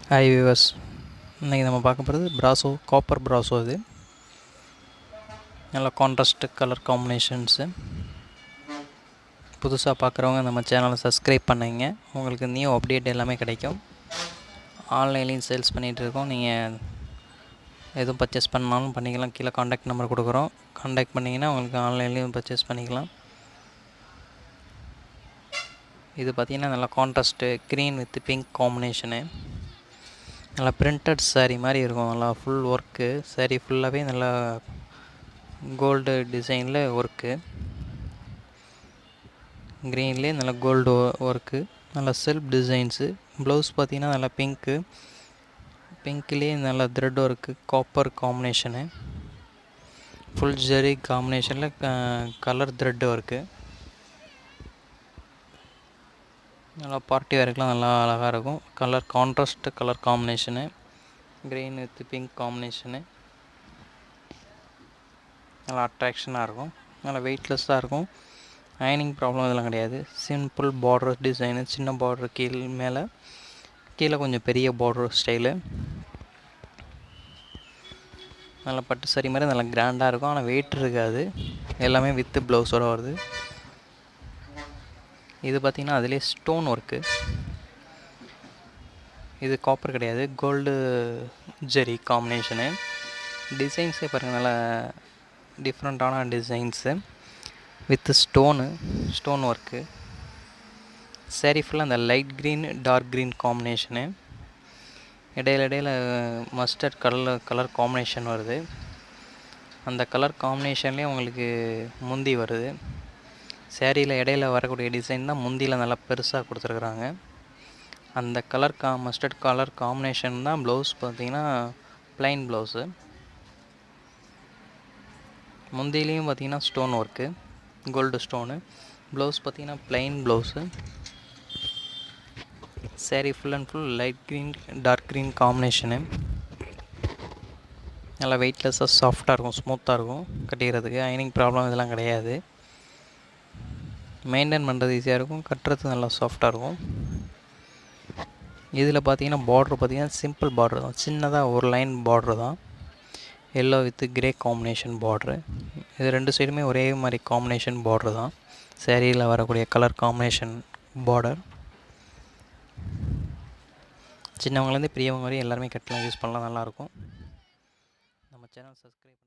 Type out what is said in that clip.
Hi viewers, இன்றைக்கி நம்ம பார்க்க போகிறது ப்ராசோ, காப்பர் ப்ராசோ. இது நல்லா கான்ட்ராஸ்ட் கலர் காம்பினேஷன்ஸு. புதுசாக பார்க்குறவங்க நம்ம சேனலை சப்ஸ்கிரைப் பண்ணிங்க, உங்களுக்கு நியூ அப்டேட் எல்லாமே கிடைக்கும். ஆன்லைன்லேயும் சேல்ஸ் பண்ணிகிட்ருக்கோம். நீங்கள் எதுவும் பர்ச்சேஸ் பண்ணாலும் பண்ணிக்கலாம். கீழே காண்டாக்ட் நம்பர் கொடுக்குறோம், காண்டாக்ட் பண்ணிங்கன்னா உங்களுக்கு ஆன்லைன்லேயும் பர்ச்சேஸ் பண்ணிக்கலாம். இது பார்த்திங்கன்னா நல்லா contrast green with pink combination. நல்லா பிரிண்டட் சாரீ மாதிரி இருக்கும். நல்லா ஃபுல் ஒர்க்கு, சாரீ ஃபுல்லாகவே நல்லா கோல்டு டிசைனில் ஒர்க்கு, க்ரீன்லேயே நல்லா கோல்டு ஒர்க்கு, நல்லா செல்ஃப் டிசைன்ஸு. ப்ளவுஸ் பார்த்திங்கன்னா நல்லா பிங்க்லேயே நல்லா thread work, copper combination, full zari காம்பினேஷனில் கலர் த்ரெட் ஒர்க்கு. நல்லா பார்ட்டி வேர்க்கெலாம் நல்லா அழகாக இருக்கும். Colour contrast colour combination, green with pink combination, நல்லா அட்ராக்ஷனாக இருக்கும். நல்லா வெயிட்லெஸ்ஸாக இருக்கும். அயனிங் ப்ராப்ளம் இதெல்லாம் கிடையாது. சிம்பிள் பார்டர் டிசைனு, சின்ன பார்டர் கீழே கொஞ்சம் பெரிய பார்டர் ஸ்டைலு. நல்லா பட்டு சாரி மாதிரி நல்லா கிராண்டாக இருக்கும். ஆனால் வெயிட் இருக்காது. எல்லாமே வித்து ப்ளவுஸோடு வருது. இது பார்த்திங்கன்னா அதிலே ஸ்டோன் ஒர்க்கு. இது காப்பர் கிடையாது, கோல்டு ஜெரி காம்பினேஷனு. டிசைன்ஸே பாருங்கள், நல்லா டிஃப்ரெண்ட்டான designs with stone work. Sari ஃபுல்லாக அந்த light green dark green combination. இடையில மஸ்டர்ட் கலர் காம்பினேஷன் வருது. அந்த கலர் காம்பினேஷன்லேயே உங்களுக்கு முந்தி வருது. சாரியில் இடையில வரக்கூடிய டிசைன் தான் முந்தியில் நல்லா பெருசாக கொடுத்துருக்குறாங்க. அந்த கலர் மஸ்டர்ட் கலர் காம்பினேஷன் தான் ப்ளவுஸ் பார்த்திங்கன்னா ப்ளைன் ப்ளவுஸு. முந்திலையும் பார்த்திங்கன்னா stone work, gold stone. Blouse பார்த்திங்கன்னா plain blouse. Sari full and full light green dark green combination. நல்லா வெயிட்லெஸ்ஸாக சாஃப்டாக இருக்கும், ஸ்மூத்தாக இருக்கும் கட்டிக்கிறதுக்கு. அயனிங் ப்ராப்ளம் இதெல்லாம் கிடையாது. மெயின்டைன் பண்ணுறது ஈஸியாக இருக்கும், கட்டுறது நல்லா சாஃப்டாக இருக்கும். இதில் பார்த்திங்கன்னா பார்ட்ரு பார்த்திங்கன்னா சிம்பிள் பார்ட்ரு தான், சின்னதாக ஒரு லைன் பார்ட்ரு தான். எல்லோ வித் கிரே காம்பினேஷன் பார்ட்ரு. இது ரெண்டு சைடுமே ஒரே மாதிரி காம்பினேஷன் பார்ட்ரு தான். சாரியில் வரக்கூடிய கலர் காம்பினேஷன் பார்டர். சின்னவங்கலேருந்து பெரியவங்க வரையும் எல்லாருமே கட்டலாம், யூஸ் பண்ணலாம், நல்லாயிருக்கும். நம்ம சேனல் சப்ஸ்கிரைப்